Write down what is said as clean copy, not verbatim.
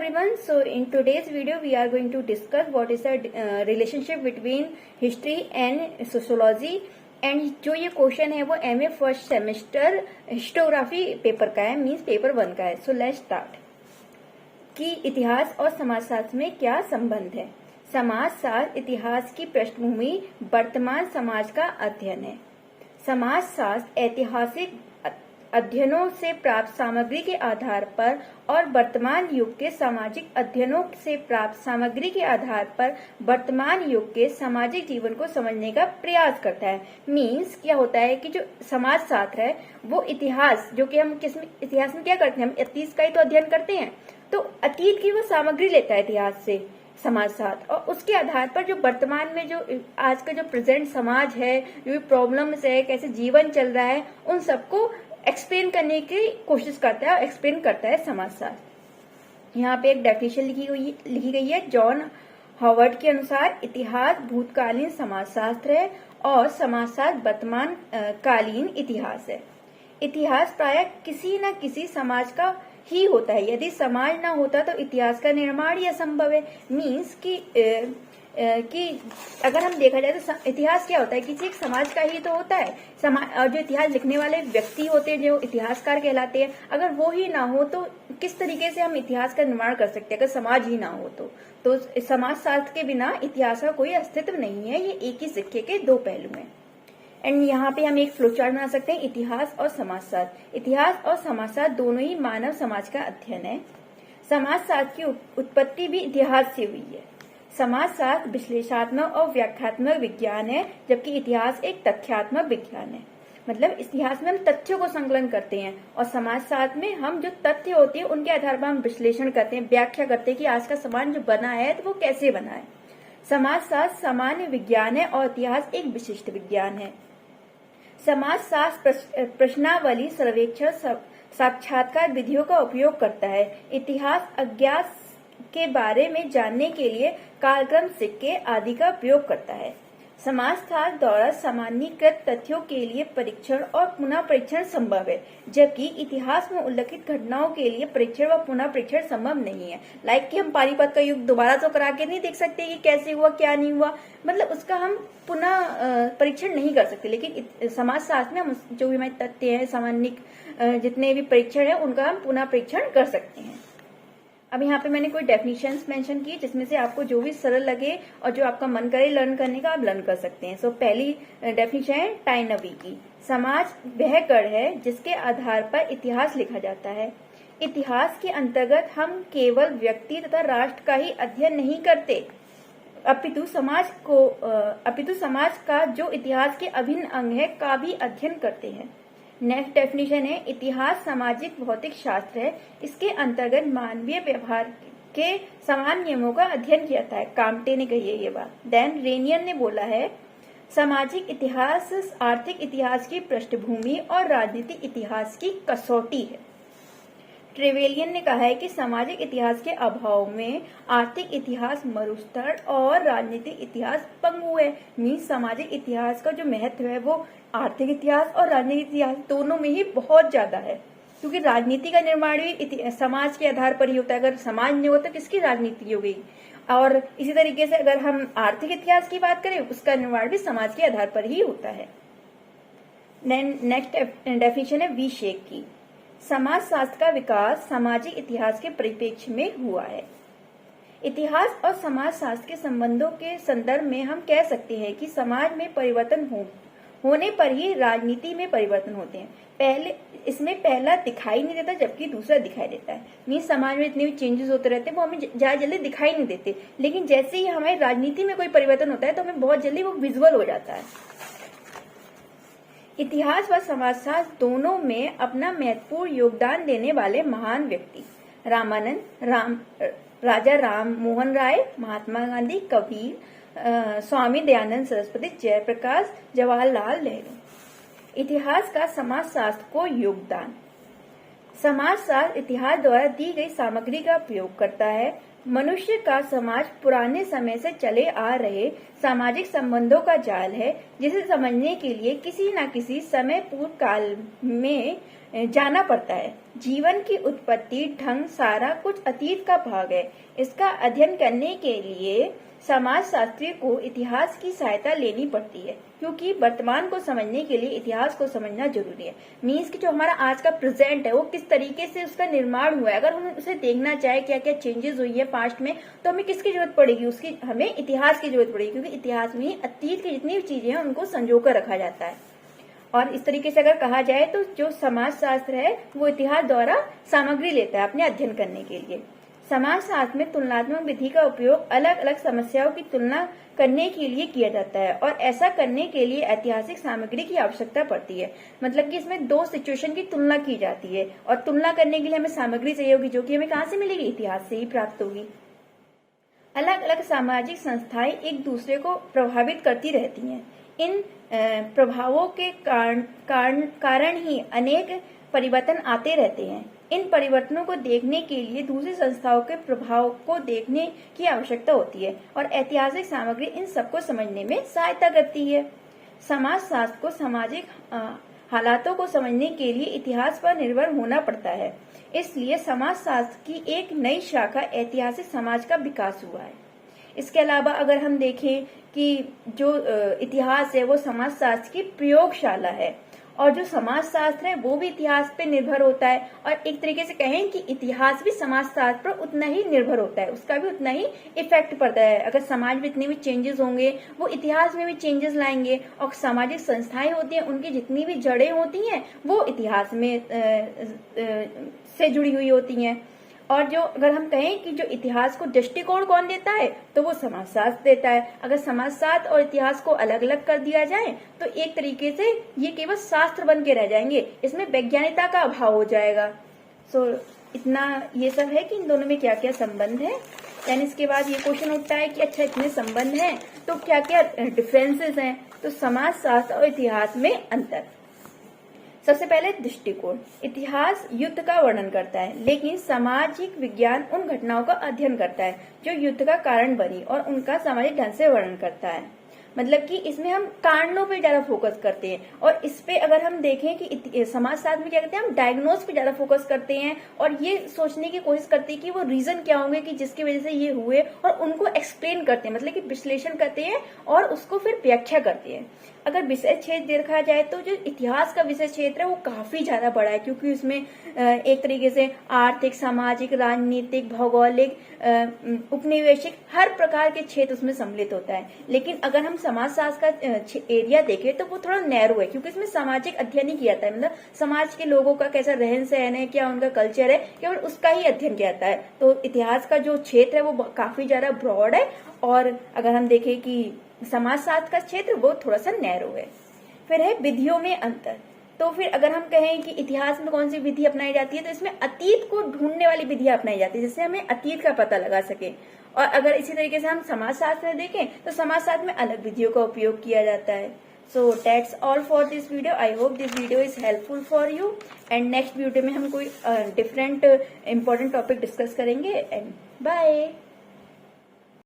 everyone. So in today's video we are going to discuss what is the relationship between history and sociology. And जो ये question है वो MA first semester historiography paper का है, means paper 1 का है. So let's start. कि इतिहास और समाजशास्त्र में क्या संबंध है. समाजशास्त्र इतिहास की पृष्ठभूमि वर्तमान समाज का अध्ययन है. समाजशास्त्र ऐतिहासिक अध्ययनों से प्राप्त सामग्री के आधार पर और वर्तमान युग के सामाजिक अध्ययनों से प्राप्त सामग्री के आधार पर वर्तमान युग के सामाजिक जीवन को समझने का प्रयास करता है. मींस क्या होता है कि जो समाजशास्त्र है वो इतिहास, जो कि हम इतिहास में क्या करते हैं, हम अतीत का ही तो अध्ययन करते हैं, तो अतीत की वो सामग्री लेता है इतिहास से समाजशास्त्र, और उसके आधार पर जो वर्तमान में जो आज का जो प्रेजेंट समाज है, जो प्रॉब्लम्स है, कैसे जीवन चल रहा है, उन सबको एक्सप्लेन करने की कोशिश करता है, एक्सप्लेन करता है समाजशास्त्र. यहाँ पे एक डेफिनेशन लिखी गई है जॉन हॉवर्ड के अनुसार इतिहास भूतकालीन समाजशास्त्र है और समाजशास्त्र वर्तमान कालीन इतिहास है. इतिहास प्रायः किसी न किसी समाज का ही होता है. यदि समाज ना होता तो इतिहास का निर्माण ही असंभव है. मीन्स कि अगर हम देखा जाए तो इतिहास क्या होता है, किसी एक समाज का ही तो होता है. और जो इतिहास लिखने वाले व्यक्ति होते हैं जो इतिहासकार कहलाते हैं, अगर वो ही ना हो तो किस तरीके से हम इतिहास का निर्माण कर सकते हैं, अगर समाज ही ना हो तो समाजशास्त्र के बिना इतिहास का कोई अस्तित्व नहीं है. ये एक ही सिक्के के दो पहलू हैं. एंड यहाँ पे हम एक फ्लो चार्ट बना सकते हैं. इतिहास और समाजशास्त्र. इतिहास और समाजशास्त्र दोनों ही मानव समाज का अध्ययन है. समाजशास्त्र की उत्पत्ति भी इतिहास से हुई है. समाजशास्त्र विश्लेषणात्मक और व्याख्यात्मक विज्ञान है, जबकि इतिहास एक तथ्यात्मक विज्ञान है. मतलब इतिहास में हम तथ्यों को संकलन करते हैं और समाजशास्त्र में हम जो तथ्य होते हैं उनके आधार पर हम विश्लेषण करते हैं, व्याख्या करते हैं कि आज का समाज जो बना है तो वो कैसे बना है. समाजशास्त्र सामान्य विज्ञान है और इतिहास एक विशिष्ट विज्ञान है. समाजशास्त्र प्रश्नावली, सर्वेक्षण, साक्षात्कार विधियों का उपयोग करता है. इतिहास अज्ञात के बारे में जानने के लिए कालक्रम, सिक्के आदि का उपयोग करता है. समाजशास्त्र द्वारा सामान्यीकृत तथ्यों के लिए परीक्षण और पुनः परीक्षण संभव है, जबकि इतिहास में उल्लिखित घटनाओं के लिए परीक्षण व पुनः परीक्षण संभव नहीं है. लाइक कि हम पानीपत का युद्ध दोबारा तो करा के नहीं देख सकते कि कैसे हुआ क्या नहीं हुआ, मतलब उसका हम पुनः परीक्षण नहीं कर सकते. लेकिन समाजशास्त्र में हम जो भी हमारे तथ्य हैं, सामान्य जितने भी परीक्षण है उनका हम पुनः परीक्षण कर सकते हैं. अब यहाँ पे मैंने कोई डेफिनेशंस मेंशन की जिसमें से आपको जो भी सरल लगे और जो आपका मन करे लर्न करने का आप लर्न कर सकते हैं. सो पहली डेफिनेशन है टाइनवी की. समाज वह गढ़ है जिसके आधार पर इतिहास लिखा जाता है. इतिहास के अंतर्गत हम केवल व्यक्ति तथा राष्ट्र का ही अध्ययन नहीं करते, अपितु समाज का जो इतिहास के अभिन्न अंग है का भी अध्ययन करते हैं. नेक्स्ट डेफिनेशन है इतिहास सामाजिक भौतिक शास्त्र है. इसके अंतर्गत मानवीय व्यवहार के समान नियमों का अध्ययन किया जाता है. काम्टे ने कही है ये बात. देन रेनियर ने बोला है सामाजिक इतिहास आर्थिक इतिहास की पृष्ठभूमि और राजनीतिक इतिहास की कसौटी है. ट्रेवेलियन ने कहा है कि सामाजिक इतिहास के अभाव में आर्थिक इतिहास मरुस्थल और राजनीतिक इतिहास पंगु है. मीन्स सामाजिक इतिहास का जो महत्व है वो आर्थिक इतिहास और राजनीतिक इतिहास दोनों में ही बहुत ज्यादा है, क्योंकि राजनीति का निर्माण भी समाज के आधार पर ही होता है. अगर समाज नहीं होता किसकी राजनीति हो गई. और इसी तरीके से अगर हम आर्थिक इतिहास की बात करें उसका निर्माण भी समाज के आधार पर ही होता है. नेक्स्ट डेफिनेशन है वी शेक की. समाजशास्त्र का विकास सामाजिक इतिहास के परिप्रेक्ष्य में हुआ है. इतिहास और समाजशास्त्र के संबंधों के संदर्भ में हम कह सकते हैं कि समाज में परिवर्तन होने पर ही राजनीति में परिवर्तन होते हैं. इसमें पहला दिखाई नहीं देता जबकि दूसरा दिखाई देता है. मीन्स समाज में इतने भी चेंजेस होते रहते हैं वो हमें ज्यादा जल्दी दिखाई नहीं देते, लेकिन जैसे ही हमारी राजनीति में कोई परिवर्तन होता है तो हमें बहुत जल्दी वो विजुअल हो जाता है. इतिहास व समाजशास्त्र दोनों में अपना महत्वपूर्ण योगदान देने वाले महान व्यक्ति रामानंद, राजा राम मोहन राय, महात्मा गांधी, कबीर, स्वामी दयानंद सरस्वती, जयप्रकाश, जवाहरलाल नेहरू. इतिहास का समाजशास्त्र को योगदान. समाजशास्त्र इतिहास द्वारा दी गई सामग्री का प्रयोग करता है. मनुष्य का समाज पुराने समय से चले आ रहे सामाजिक संबंधों का जाल है, जिसे समझने के लिए किसी न किसी समय पूर्व काल में जाना पड़ता है. जीवन की उत्पत्ति ढंग सारा कुछ अतीत का भाग है। इसका अध्ययन करने के लिए समाजशास्त्री को इतिहास की सहायता लेनी पड़ती है, क्योंकि वर्तमान को समझने के लिए इतिहास को समझना जरूरी है। मीन्स कि जो हमारा आज का प्रेजेंट है वो किस तरीके से उसका निर्माण हुआ है, अगर हम उसे देखना चाहे क्या क्या चेंजेस हुई है पास्ट में, तो हमें किसकी जरूरत पड़ेगी, उसकी हमें इतिहास की जरूरत पड़ेगी, क्योंकि इतिहास में ही अतीत की जितनी भी चीजें हैं उनको संजो कर रखा जाता है। और इस तरीके से अगर कहा जाए तो जो समाजशास्त्र है वो इतिहास द्वारा सामग्री लेता है अपने अध्ययन करने के लिए। समाजशास्त्र में तुलनात्मक विधि का उपयोग अलग अलग समस्याओं की तुलना करने के लिए किया जाता है, और ऐसा करने के लिए ऐतिहासिक सामग्री की आवश्यकता पड़ती है। मतलब कि इसमें दो सिचुएशन की तुलना की जाती है, और तुलना करने के लिए हमें सामग्री चाहिए होगी, जो कि हमें कहाँ से मिलेगी, इतिहास से ही प्राप्त होगी। अलग अलग सामाजिक संस्थाएं एक दूसरे को प्रभावित करती रहती हैं। इन प्रभावों के कारण ही अनेक परिवर्तन आते रहते हैं। इन परिवर्तनों को देखने के लिए दूसरी संस्थाओं के प्रभाव को देखने की आवश्यकता होती है, और ऐतिहासिक सामग्री इन सबको समझने में सहायता करती है। समाजशास्त्र को सामाजिक हालातों को समझने के लिए इतिहास पर निर्भर होना पड़ता है। इसलिए समाजशास्त्र की एक नई शाखा ऐतिहासिक समाज का विकास हुआ है। इसके अलावा अगर हम देखें कि जो इतिहास है वो समाजशास्त्र की प्रयोगशाला है, और जो समाजशास्त्र है वो भी इतिहास पे निर्भर होता है, और एक तरीके से कहें कि इतिहास भी समाजशास्त्र पर उतना ही निर्भर होता है, उसका भी उतना ही इफेक्ट पड़ता है। अगर समाज में जितने भी चेंजेस होंगे वो इतिहास में भी चेंजेस लाएंगे, और सामाजिक संस्थाएं होती हैं उनकी जितनी भी जड़ें होती हैं वो इतिहास में से जुड़ी हुई होती हैं। और जो अगर हम कहें कि जो इतिहास को दृष्टिकोण कौन देता है, तो वो समाजशास्त्र देता है। अगर समाजशास्त्र और इतिहास को अलग अलग कर दिया जाए तो एक तरीके से ये केवल शास्त्र बन के रह जाएंगे, इसमें वैज्ञानिकता का अभाव हो जाएगा। इतना ये सब है कि इन दोनों में क्या क्या संबंध है। यानी इसके बाद ये क्वेश्चन उठता है कि अच्छा इतने संबंध हैं तो क्या क्या डिफरेंसेस हैं। तो समाजशास्त्र और इतिहास में अंतर। सबसे पहले दृष्टिकोण। इतिहास युद्ध का वर्णन करता है, लेकिन सामाजिक विज्ञान उन घटनाओं का अध्ययन करता है जो युद्ध का कारण बनी और उनका सामाजिक ढंग से वर्णन करता है। मतलब कि इसमें हम कारणों पे ज्यादा फोकस करते हैं, और इस पे अगर हम देखें कि समाजशास्त्र में क्या करते हैं, हम डायग्नोस पे ज्यादा फोकस करते हैं, और ये सोचने की कोशिश करते हैं कि वो रीजन क्या होंगे कि जिसकी वजह से ये हुए, और उनको एक्सप्लेन करते हैं, मतलब कि विश्लेषण करते हैं और उसको फिर व्याख्या करते हैं। अगर विषय क्षेत्र देखा जाए तो जो इतिहास का विषय क्षेत्र है वो काफी ज्यादा बड़ा है, क्योंकि उसमें एक तरीके से आर्थिक, सामाजिक, राजनीतिक, भौगोलिक, उपनिवेशिक हर प्रकार के क्षेत्र उसमें सम्मिलित होता है। लेकिन अगर हम समाजशास्त्र का एरिया देखें तो वो थोड़ा नैरो है, क्योंकि इसमें सामाजिक अध्ययन ही किया जाता है। मतलब समाज के लोगों का कैसा रहन सहन है, क्या उनका कल्चर है, केवल उसका ही अध्ययन किया जाता है। तो इतिहास का जो क्षेत्र है वो काफी ज्यादा ब्रॉड है, और अगर हम देखें कि समाजशास्त्र का क्षेत्र वो थोड़ा सा नैरो है। फिर है विधियों में अंतर। तो फिर अगर हम कहें कि इतिहास में कौन सी विधि अपनाई जाती है, तो इसमें अतीत को ढूंढने वाली विधियां अपनाई जाती है, जिससे हमें अतीत का पता लगा सके। और अगर इसी तरीके से हम समाजशास्त्र में देखें तो समाजशास्त्र में अलग विधियों का उपयोग किया जाता है। So that's all for this video. I hope this video is helpful for you, and next video में हम कोई डिफरेंट इंपॉर्टेंट टॉपिक डिस्कस करेंगे। And bye.